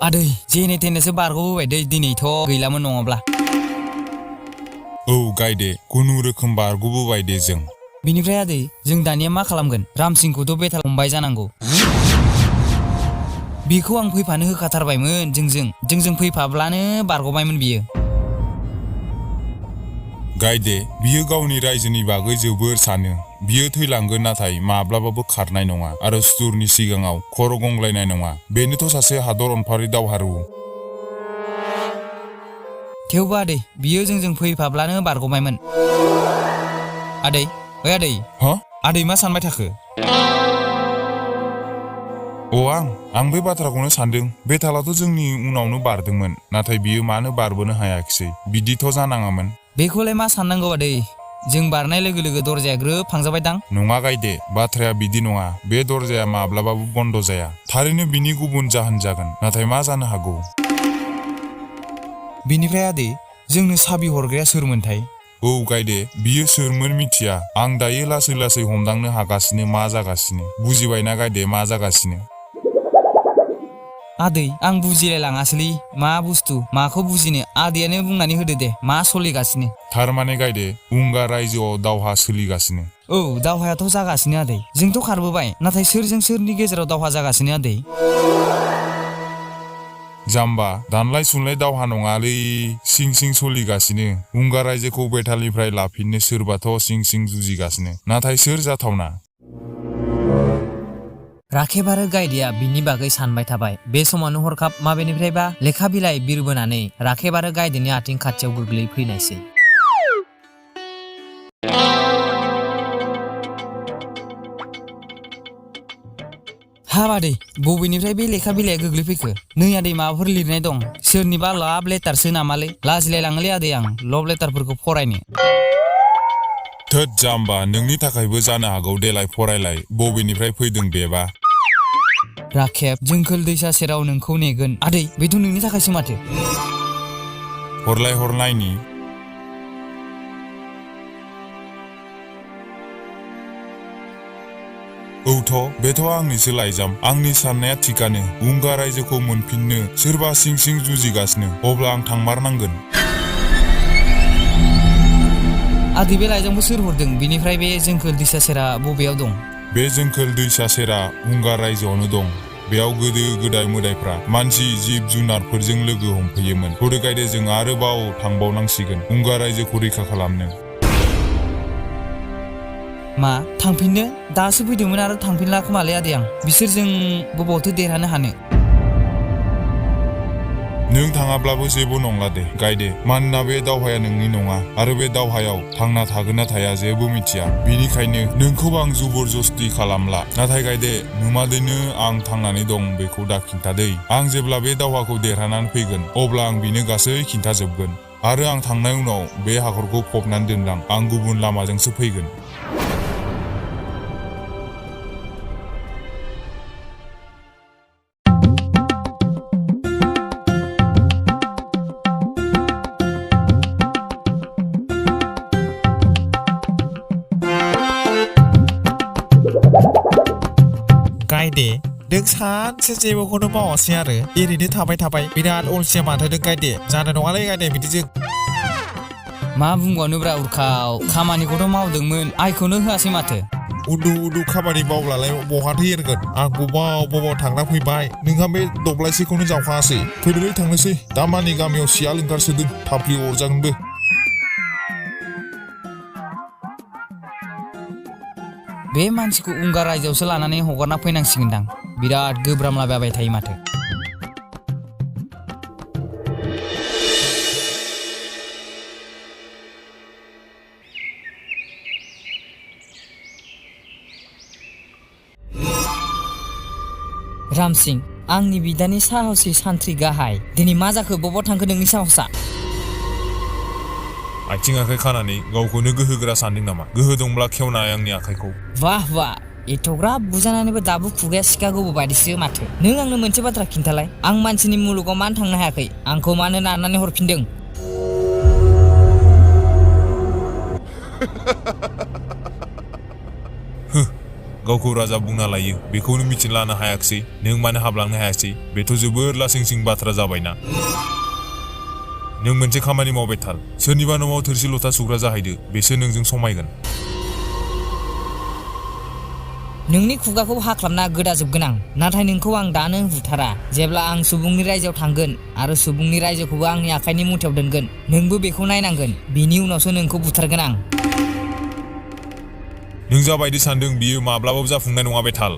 आदै जेने थेनेसो बारग'बोबाय दै दिनैथ' गैलामोन नङाब्ला गायदे खुनुरोखोम बारग'बोबाय दे जों बिनिफ्राय आदै जों दानिया मा खालामगोन रामसिंखौथ' बेथाल हमबाय जानांगौ बिखौ आं फैफानो होखाथारबायमोन जोंजों फैफाब्लानो बारग'बायमोन बियो गायदे बियो गावनि रायजोनि बागै जोबोर सानो बियो थैलांगोन नाथाय माब्लाबाबो खारनाय नङा आरो सुथुरनि सिगाङाव खर' गंग्लायनाय नङा बेनोथ' सासे हादर अनफावरि दावहारु थेवबो आदै बियो जोंजों फैफाब्लानो बारग'बायमोन आदै ओइ आदै आदै मा सानबाय थाखो आं बे बाथ्राखौनो सानदों बेथालाथ' जोंनि उनावनो बारदोंमोन नाथाय बियो मानो बारबोनो हायाखिसै बिदिथ' जानाङामोन बेखौलाय मा साननांगौ आदै जों बारनाय लोगो लोगो दरजाया ग्रोब फांजाबाय दां नङा गायदे बाथ्राया बिदि नङा बे दरजाया माब्लाबाबो बन्द जाया थारैनो बिनि गुबुन जाहोन जागोन नाथाय मा जानो हागौ बिनिफ्राय आदै जोंनो साबि हरग्राया सोरमोनथाय गायदे बियो सोरमोन मिथिया आं दायो लासै लासै हमदांनो हागासिनो मा जागासिनो बुजिबायना गायदे मा जागासिनो आदै आं बुजिलाय लाङासैलै मा बुस्थु माखौ बुजिनो आदैयानो बुंनानै होदो दे मा सोलिगासिनो थारमाने गायदे उंगा रायजोआव दावहा सोलिगासिनो दावहायाथ' जागासिनो आदै जोंथ' खारबोबाय नाथाय सोरजों सोरनि गेजेराव दावहा जागासिनो आदै जाम्बा दानलाय सुनलाय दावहा नङालै सिं सिं सोलिगासिनो उंगा रायजोखौ बेथालनिफ्राय लाफिननो सोरबाथ' सिं सिं जुजिगासिनो नाथाय सोर जाथावना राखेब आरो गायदेया बिनि बागै सानबाय थाबाय बे समावनो हरखाब माबेनिफ्रायबा लेखा बिलाइ बिरबोनानै राखेब आरो गायदेनि आथिं खाथियाव गोग्लैफैनायसै हाब आदै बबेनिफ्राय बे लेखा बिलाइया गोग्लैफैखो नै आदै माबाफोर लिरनाय दं सोरनिबा लाभ लेटारसो नामालै लाजिलाय लाङोलै आदै आं लभ लेटारफोरखौ फरायनो थोद जाम्बा नोंनि थाखायबो जानो हागौ देलाय फरायलाय बबेनिफ्राय फैदों बेबा राखेब जोंखोल दैसा सेराव नोंखौ नेगोन आदै बेथ' नोंनि थाखायसो माथो हरनायनि बेथ' आंनिसो लाइजाम आंनि साननाया थिगानो उंगा रायजोखौ मोनफिननो सोरबा सिं सिं जुजिगासिनो अब्ला आं थांमारनांगोन आदै बे लाइजामखौ सोर हरदों बिनिफ्राय बे जोंखोल दैसा सेरा बबेयाव दं बे जोंखोल दैसा सेरा उंगा रायजोआवनो दं बेयाव गोदो गोदाय मोदायफ्रा मानसि जिब जुनारफोरजों लोगो हमफैयोमोन थौदो गायदे जों आरोबाव थांबावनांसिगोन उंगा रायजोखौ रैखा खालामनो मा थांफिननो दासो फैदोंमोन आरो थांफिनला खोमालै आदै आं बिसोरजों बबावथो देरहानो हानो नों थाङाब्लाबो जेबो नंला दे गायदे मानोना बे दावहाया नोंनि नङा आरो बे दावहायाव थांना थागोन ना थाया जेबो मिथिया बिनिखायनो नोंखौ आं जबरजस्ति खालामला नाथाय गायदे नुमादैनो आं थांनानै दं बेखौ दा खिन्थादै आं जेब्ला बे दावहाखौ देरहानानै फैगोन अब्ला आं बिनो गासै खिन्थाजोबगोन आरो आं थांनाय उनाव बे हाखरखौ फबनानै दोनलां आं गुबुन लामाजोंसो फैगोन गायदे नों सानसे जेबोखौनो मावासै आरो ओरैनो थाबाय बिराद अलसिया माथो नों गायदे जानाय नङालै गायदे बिदिजों मा बुंबावनोब्रा उरखाव खामानिखौथ' मावदोंमोन आइखौनो होआसै माथो उन्दु खामानि मावब्लालाय बहाथो एरगोन आं बबाव थांना फैबाय नोंहा बे दब्लायसेखौनो जावखाङासै फैदोलै थांनोसै दामानि गामियाव सियाल ओंखारसोदों थाफ्लि अरजागोनबो बे मानसिखौ उंगा रायजोआवसो लानानै हगारना फैनांसिगोनदां बिराद गोब्रामलाबाय थायो माथो रामसिं आंनि बिदानि साहसि सान्थ्रि गाहाय दिनै मा जाखो बबाव थांखो नोंनि साहसा आथिं आखाइ खानानै गावखौनो गोहोगोरा सानदों नामा गोहो दंब्ला खेवनाय आंनि आखाइखौ वाह एथ'ग्राब बुजानानैबो दाबो खुगाया सिखा गोबौ बायदिसो माथो नों आंनो मोनसे बाथ्रा खिन्थालाय आं मानसिनि मुलुगाव मानो थांनो हायाखै आंखौ मानो नारनानै हरफिनदों गावखौ राजा बुंना लायो बेखौनो मिथिना लानो हायाखिसै नों मानो हाबलांनो हायासै बेथ' जोबोर लासिंसिं बाथ्रा जाबायना नों मोनसे खामानि मावबाय थार सोरनिबा न'आव थोरसि लथा सुग्रा जाहैदो बेसो नोंजों समायगोन नोंनि खुगाखौ हाख्लाबना गोदाजोबगोन आं नाथाय नोंखौ आं दानो बुथारा जेब्ला आं सुबुंनि रायजोआव थांगोन आरो सुबुंनि रायजोखौबो आंनि आखाइनि मुथायाव दोनगोन नोंबो बेखौ नायनांगोन बिनि उनावसो नोंखौ बुथारगोन आं नों जाबायदि सानदों बियो माब्लाबाबो जाफुंनाय नङा बे थाल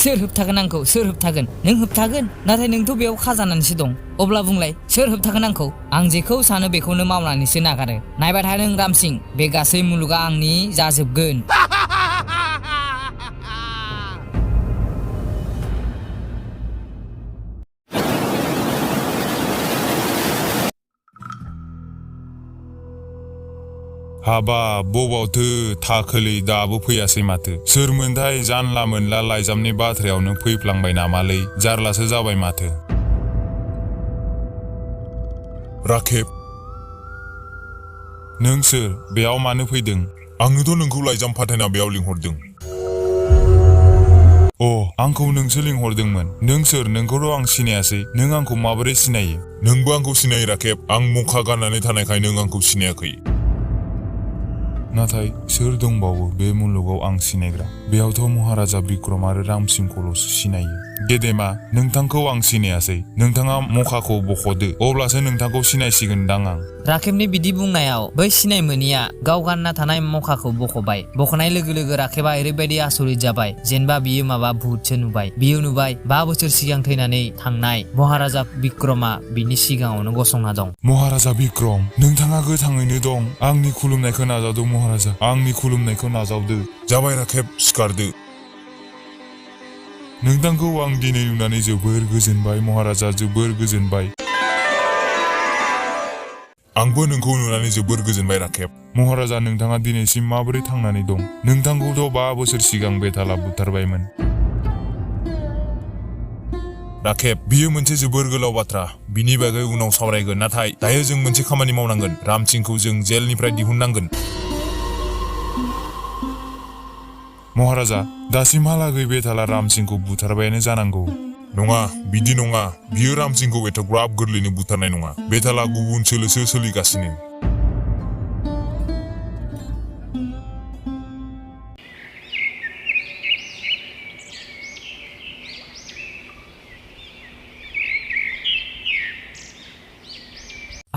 सोर होबथागोन आंखौ सोर होबथागोन नों होबथागोन नाथाय नोंथ' बेयाव खाजानानैसो दं अब्ला बुंलाय सोर होबथागोन आंखौ आं जेखौ सानो बेखौनो मावनानैसो नागारो नायबाय था नों रामसिं बे गासै मुलुगा आंनि जाजोबगोन हाबाब बबावथो थाखोलै दाबो फैयासै माथो सोरमोनथाय जानला मोनला लाइजामनि बाथ्रायावनो फैफ्लांबाय नामालै जारलासो जाबाय माथो राखेब नों सोर बेयाव मानो फैदों आंनोथ' नोंखौ लाइजाम फाथायना बेयाव लिंहरदों आंखौ नोंसो लिंहरदोंमोन नों सोर नोंखौथ' आं सिनायासै नों आंखौ माबोरै सिनायो नोंबो आंखौ सिनायो राखेब आं मखा गाननानै थानायखाय नों आंखौ सिनायाखै नाथाय सोर दंबावो बे मुलुगाव आं सिनायग्रा बेयावथ' महाराजा बिक्रम आरो रामसिंखौल'सो सिनायो गेदेमा नोंथांखौ आं सिनायासै नोंथाङा मखाखौ बख'दो अब्लासो नोंथांखौ सिनायसिगोनदां आं राखेबनि बिदि बुंनायाव बै सिनाय मोनिया गाव गानना थानाय मखाखौ बख'बाय बख'नाय लोगो लोगो राखेबा ओरैबायदि आसरित जाबाय जेनबा बियो माबा भुतसो नुबाय बियो नुबाय 5 बोसोर सिगां थैनानै थांनाय महाराजा बिक्रमा बिनि सिगाङावनो गसंना दं महाराजा बिक्रम नोंथाङा गोथाङैनो दं आंनि खुलुमनायखौ नाजावदो महाराजा आंनि खुलुमनायखौ नाजावदो जाबाय राखेब सिखारदो नोंथांखौ आं दिनै नुनानै जोबोर गोजोनबाय महाराजा जोबोर गोजोनबाय आंबो नोंखौ नुनानै जोबोर गोजोनबाय राखेब महाराजा नोंथाङा दिनैसिम माबोरै थांनानै दं नोंथांखौथ' 5 बोसोर सिगां बेताला बुथारबायमोन राखेब बियो मोनसे जोबोर गोलाव बाथ्रा बिनि बागै उनाव सावरायगोन नाथाय दायो जों मोनसे खामानि मावनांगोन रामसिंखौ जों जेलनिफ्राय दिहुननांगोन महाराजा दासिमहालागै बेताला रामसिंखौ बुथारबायानो जानांगौ नङा बिदि नङा बियो रामसिंखौ एथ'ग्राब गोरलैनो बुथारनाय नङा बेताला गुबुन सोलोसो सोलिगासिनो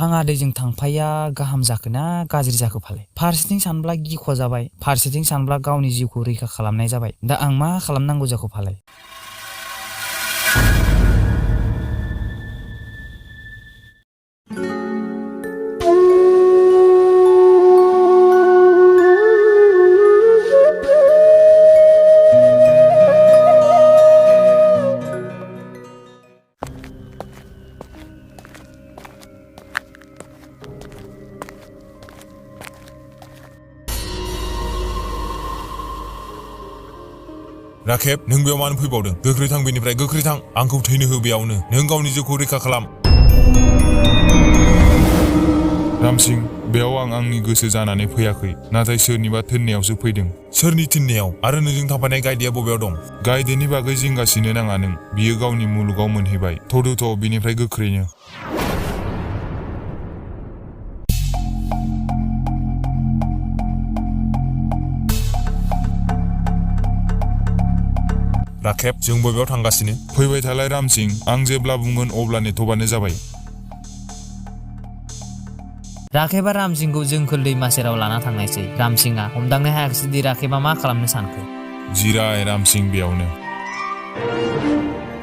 आं आदैजों थांफाया गाहाम जाखोना गाज्रि जाखो फालाय फारसेथिं सानब्ला गिख' जाबाय फारसेथिं सानब्ला गावनि जिउखौ रैखा खालामनाय जाबाय दा आं मा खालामनांगौ जाखो फालाय राखेब नों बेयाव मानो फैबावदों गोख्रै थां बेनिफ्राय गोख्रै थां आंखौ थैनो हो बेयावनो नों गावनि जिउखौ रैखा खालाम रामसिं बेयाव आं आंनि गोसो जानानै फैयाखै नाथाय सोरनिबा थिननायावसो फैदों सोरनि थिननायाव आरो नोंजों थाफानाय गाइदिया बबेयाव दं गाइदेनि बागै जिंगासिनो नाङा नों बियो गावनि मुलुगाव मोनहैबाय थ'दुथ' बिनिफ्राय गोख्रैनो राखेब जों बबेयाव थांगासिनो फैबाय थालाय रामसिं आं जेब्ला बुंगोन अब्ला नेथ'बानो जाबाय राखेबा रामसिंखौ जोंखोल दैमा सेराव लाना थांनायसै रामसिंआ हमदांनो हायाखिसै दि राखेबा मा खालामनो सानखो जिराय रामसिं बेयावनो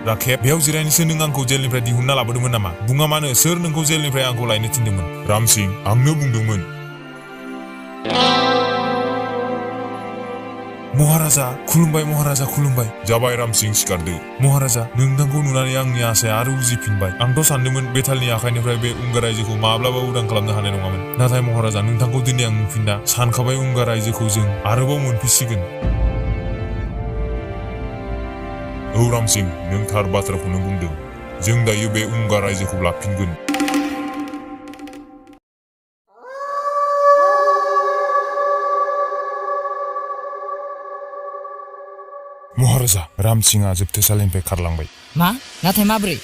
राखेब बेयाव जिरायनोसो नों आंखौ जेलनिफ्राय दिहुनना लाबोदोंमोन नामा बुङा मानो सोर नोंखौ जेलनिफ्राय आंखौ लायनो थिनदोंमोन रामसिं आंनो बुंदोंमोन महाराजा खुलुमबाय जाबाय रामसिं सिखारदो महाराजा नोंथांखौ नुनानै आंनि आसाया आरो उजिफिनबाय आंथ' सानदोंमोन बेतालनि आखाइनिफ्राय बे उंगा रायजोखौ माब्लाबा उदां खालामनो हानाय नङामोन नाथाय महाराजा नोंथांखौ दिनै आं नुफिनना सानखाबाय उंगा रायजोखौ जों आरोबाव मोनफिनसिगोन औ रामसिं नों थार बाथ्राखौनो बुंदों जों दायो बे उंगा रायजोखौ लाफिनगोन महाराजा रामसिंहआ जोबथेसालिनिफ्राय खारलांबाय मा नाथाय माब्रै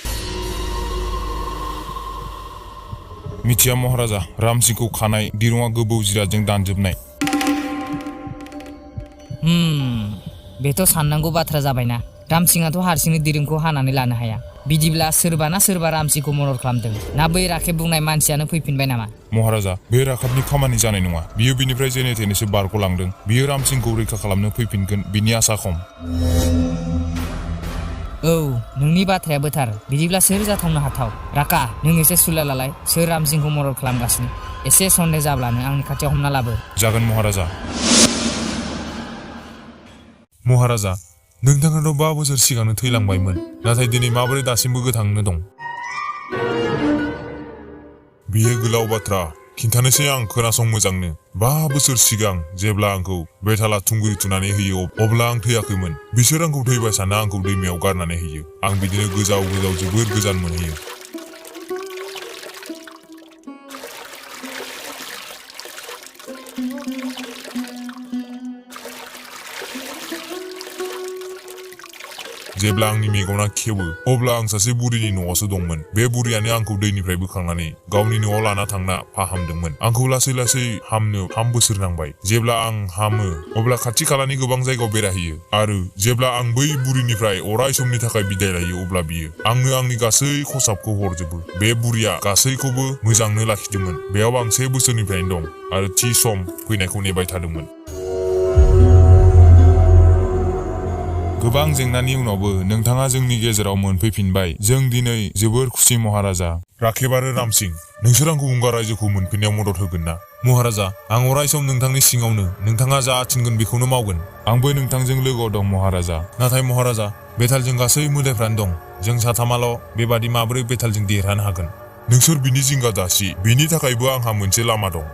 मिथिया महाराजा रामसिंहखौ खानाय दिरुङा गोबौ जिरादजों दानजोबनाय बेथ' साननांगौ बाथ्रा जाबायना रामसिंहाथ' हारसिंनो दिरुंखौ हानानै लानो हाया बिदिब्ला सोरबा रामसिंहखौ मदद खालामदों ना बै राखेब बुंनाय मानसियानो फैफिनबाय नामा महाराजा बे राखेबनि खामानि जानाय नङा बियो बिनिफ्राय जेने थेनेसो बारग'लांदों बियो रामसिंहखौ रैखा खालामनो फैफिनगोन बिनि आसा खम औ नोंनि बाथ्रायाबो थार बिदिब्ला सोर जाथावनो हाथाव राका नों एसे सुला लालाय सोर रामसिंहखौ मदद खालामगासिनो एसे सन्देह जाब्लानो आंनि खाथियाव हमना लाबो जागोन महाराजा महाराजा नोंथाङाथ' 5 बोसोर सिगांनो थैलांबायमोन नाथाय दिनै माबोरै दासिमबो गोथाङैनो दं बियो गोलाव बाथ्रा खिन्थानोसै आं खोनासं मोजांनो 5 बोसोर सिगां जेब्ला आंखौ बेथाला थुंग्रि थुनानै होयो अब्ला आं थैयाखैमोन बिसोर आंखौ थैबाय सानना आंखौ दैमायाव गारनानै होयो आं बिदिनो गोजाव जोबोर गोजान मोनहैयो जेब्ला आंनि मेगना खेवो अब्ला आं सासे बुरिनि न'आवसो दंमोन बे बुरियानो आंखौ दैनिफ्राय बोखांनानै गावनि न'आव लाना थांना फाहामदोंमोन आंखौ लासै हामनो 3 बोसोर नांबाय जेब्ला आं हामो अब्ला खाथि खालानि गोबां जायगायाव बेरायहैयो आरो जेब्ला आं बै बुरिनिफ्राय अराय समनि थाखाय बिदाय लायो अब्ला बियो आंनो आंनि गासै खसाबखौ हरजोबो बे बुरिया गासैखौबो मोजांनो लाखिदोंमोन बेयाव आं 1 बोसोरनिफ्रायनो दं आरो थि सम फैनायखौ नेबाय थादोंमोन गोबां जेंनानि उनावबो नोंथाङा जोंनि गेजेराव मोनफैफिनबाय जों दिनै जोबोर खुसि महाराजा राखेब आरो रामसिंह नोंसोर आंखौ गंगा रायजोखौ मोनफिननायाव मदद होगोन ना महाराजा आं अराय सम नोंथांनि सिङावनो नोंथाङा जा थिनगोन बेखौनो मावगोन आंबो नोंथांजों लोगोआव दं महाराजा नाथाय महाराजा बेतालजों गासै मोदायफ्रानो दं जों साथामाल' बेबादि माबोरै बेतालजों देरहानो हागोन नोंसोर बिनि जिंगा दासि बिनि थाखायबो आंहा मोनसे लामा दं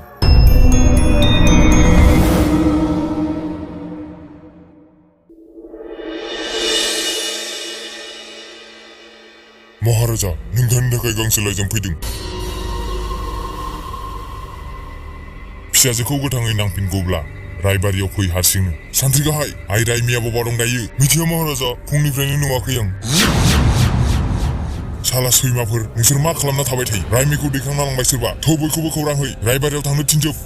महाराजा नोंथांनि थाखाय गांसे लाइजाम फैदों फिसाजोखौ गोथाङै नांफिनगौब्ला रायबारियाव फै हारसिंनो सान्थ्रि गाहाय आइ रायमिया बबा दं दायो मिथिया महाराजा फुंनिफ्रायनो नुवाखै आं साला सैमाफोर नोंसोर मा खालामना थाबाय थायो रायमिखौ दैखांना लांबाय सोरबा थौ बयखौबो खौरां है रायबारियाव थांनो थिनजोब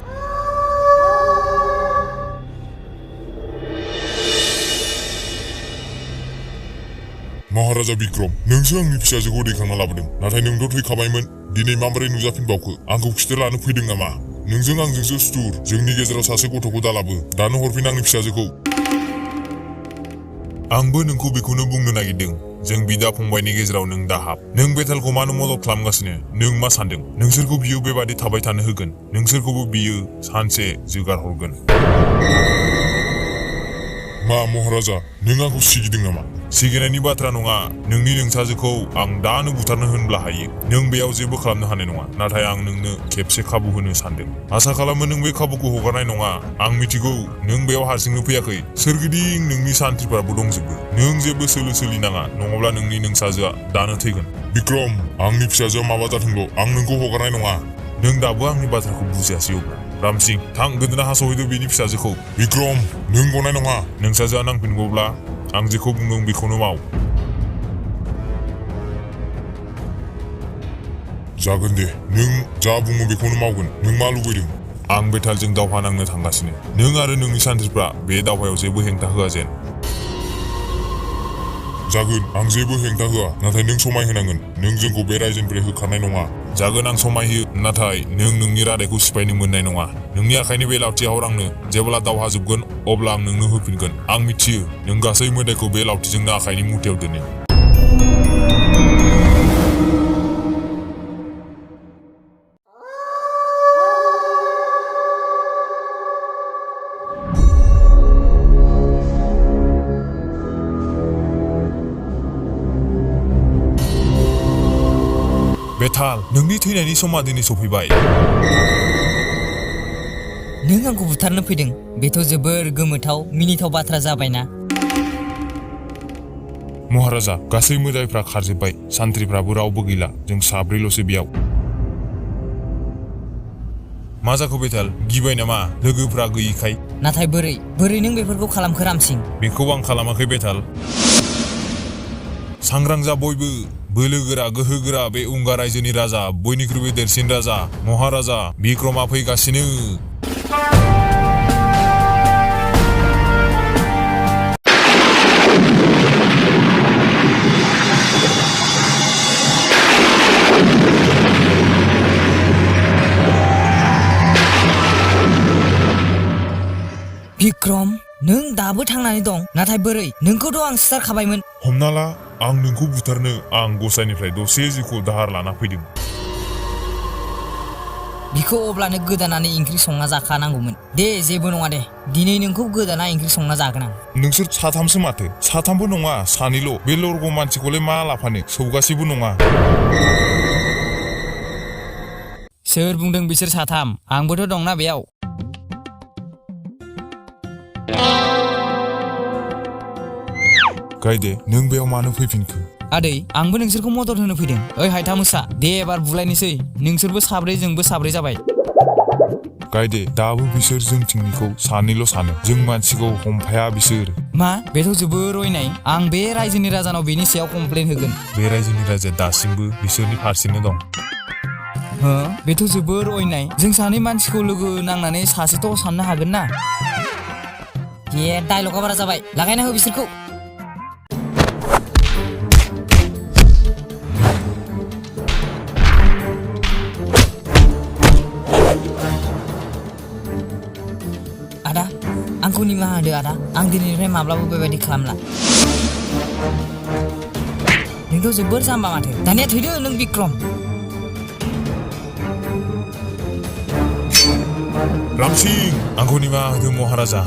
महाराजा बिक्रम नोंसो आंनि फिसाजोखौ दैखांना लाबोदों नाथाय नोंथ' थैखाबायमोन दिनै माबोरै नुजाफिनबावखो आंखौ खिथेर लानो फैदों नामा नोंजों आंजोंसो सुथुर जोंनि गेजेराव सासे गथ'खौ दालाबो दानो हरफिन आंनि फिसाजोखौ आंबो नोंखौ बेखौनो बुंनो नागिरदों जों बिदा फंबायनि गेजेराव नों दाहाब नों बेतालखौ मानो मदद खालामगासिनो नों मा सानदों नोंसोरखौ बियो बेबादि थाबाय थानो होगोन नोंसोरखौबो बियो सानसे जोगार हरगोन मा महाराजा नों आंखौ सिगिदों नामा सिगिनायनि बाथ्रा नङा नोंनि नोंसाजोखौ आं दानो बुथारनो होनब्ला हायो नों बेयाव जेबो खालामनो हानाय नङा नाथाय आं नोंनो खेबसे खाबु होनो सानदों आसा खालामो नों बे खाबुखौ हगारनाय नङा आं मिथिगौ नों बेयाव हारसिंनो फैयाखै सोरगिदिं नोंनि सान्थ्रिफोराबो दंजोबो नों जेबो सोलो सोलिनाङा नङाब्ला नोंनि नोंसाजोआ दानो थैगोन बिक्रम आंनि फिसाजोआ माबा जाथोंल' आं नोंखौ हगारनाय नङा नों दाबो आंनि बाथ्राखौ बुजियासै अब्ला रामसिंह थां गोदोना हास'हैदो बेनि फिसाजोखौ बिक्रम नों गनाय नङा नोंसाजोआ नांफिनगौब्ला आं जेखौ बुंदों बेखौनो माव जागोन दे नों जा बुङो बेखौनो मावगोन नों मा लुबैदों आं बेतालजों दावहा नांनो थांगासिनो नों आरो नोंनि सान्थ्रिफ्रा बे दावहायाव जेबो हेंथा होआ जेन जागोन आं जेबो हेंथा होआ नाथाय नों समाय होनांगोन नों जोंखौ बे रायजोनिफ्राय होखारनाय नङा जागोन आं समाय होयो नाथाय नों नोंनि रादायखौ सिफायनो मोननाय नङा नोंनि आखाइनि बे लावथिया हर आंनो जेब्ला दावहा जोबगोन अब्ला आं नोंनो होफिनगोन आं मिथियो नों गासै मोदायखौ बे लावथिजोंनो आखाइनि मुथायाव दोनो बेताल नोंनि थैनायनि समा दिनै सफैबाय नों आंखौ बुथारनो फैदों बेथ' जोबोर गोमोथाव मिनिथाव बाथ्रा जाबायना महाराजा गासै मोदायफ्रा खारजोब्बाय सान्थ्रिफ्राबो रावबो गैला जों साब्रैल'सो बेयाव मा जाखो बेथाल गिबाय नामा लोगोफ्रा गैयिखाय नाथाय बोरै नों बेफोरखौ खालामखो रामसिं बेखौ आं खालामाखै बेथाल सांग्रां जा बयबो बोलोगोरा गोहोगोरा बे उंगा रायजोनि राजा बयनिख्रुइबो देरसिन राजा महाराजा बिक्रमा फैगासिनो बिक्रम नों दाबो थांनानै दं नाथाय बोरै नोंखौथ' आं सिथारखाबायमोन हमना ला आं नोंखौ बुथारनो आं गसाइनिफ्राय दसे जिउखौ दाहार लाना फैदों बिखौ अब्लानो गोदानानै ओंख्रि संना जाखानांगौमोन दे जेबो नङा दे दिनै नोंखौ गोदाना ओंख्रि संना जागोन आं नोंसोर साथामसो माथो साथामबो नङा सानैल' बे लरग मानसिखौलाय मा लाफानो सौगासेबो नङा सोर बुंदों बिसोर साथाम आंबोथ' दंना बेयाव गायदे नों बेयाव मानो फैफिनखो आदै आंबो नोंसोरखौ मदद होनो फैदों ओइ हायथा मोसा दे एबार बुलायनोसै नोंसोरबो साब्रै जोंबो साब्रै जाबाय गायदे दाबो बिसोर जोंथिंनिखौ सानैल' सानो जों मानसिखौ हमफाया बिसोर मा बेथ' जोबोर अयनाय आं बे रायजोनि राजानाव बेनि सायाव कमप्लेन होगोन बे रायजोनि राजाया दासिमबो बिसोरनि फारसेनो दं हो बेथ' जोबोर अयनाय जों सानै मानसिखौ लोगो नांनानै सासेथ' साननो हागोन ना ए डायलगा बारा जाबाय लागायना हो बिसोरखौ आदा आंखौ निमाहा होदो आदा आं दिनैनिफ्राय माब्लाबो बेबायदि खालामला नोंथ' जोबोर जाम्बा माथो दानिया थैदो नों बिक्रम रामसिं आंखौ निमाहा होदो महाराजा